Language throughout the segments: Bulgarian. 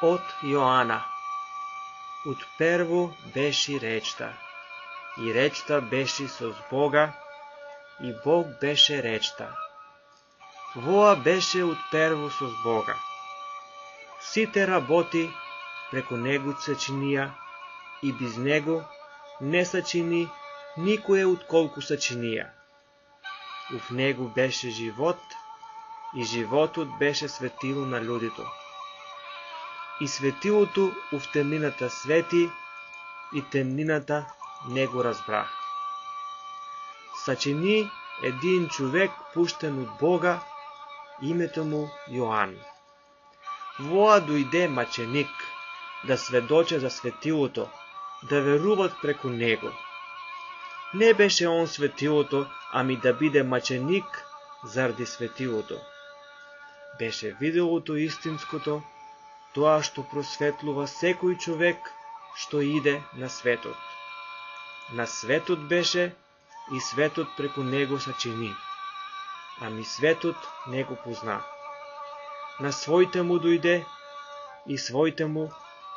От Йоана. Отперво беше речта, и речта беше с Бога, и Бог беше речта. Воа беше отперво с Бога. Сите работи преко Него сачинија, и без Него не сачини никое отколку сачинија. В Него беше живот, и животот беше светило на луѓето. И светилото в темнината свети, и темнината не го разбра. Сачини един човек пуштен от Бога, името му Йоан. Воа дојде мъченик да сведоче за светилото, да веруват преку него. Не беше он светилото, ами да биде мъченик заради светилото. Беше виделото истинското, тоа што просветлува секој човек што иде на светот. На светот беше, и светот преку него сачини, ами светот не го позна. На своите му дојде, и своите му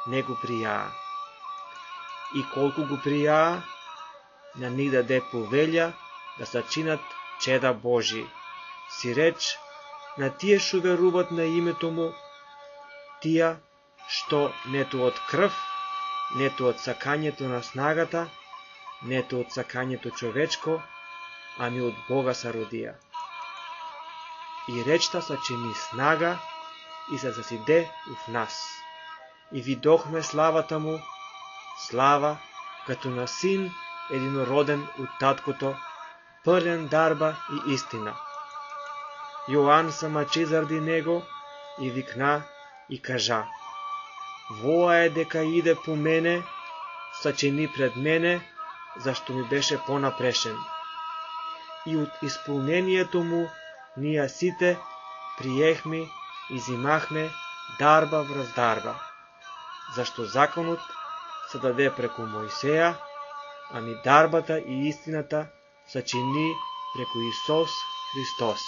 не го пријаа. И колку го пријаа, на нив даде повелја да сачинат чеда Божии, си реч на тие што веруват на името му, тия што нето од крв, нето од сакањето на снагата, нето од сакањето човечко, ами од Бога се родија. И речта сачини снага и се засиде в нас. И видохме славата му, слава като на син единороден от таткото, пълен дарба и истина. Йоан се мъчи заради него и викна и кажа: воа е дека иде по мене, сачини пред мене, зашто ми беше понапрешен. И от изпълнението му ние сите приехме и зимахме дарба врз дарба, зашто законот се даде преку Мојсеја, ами дарбата и истината сачини преку Исус Христос.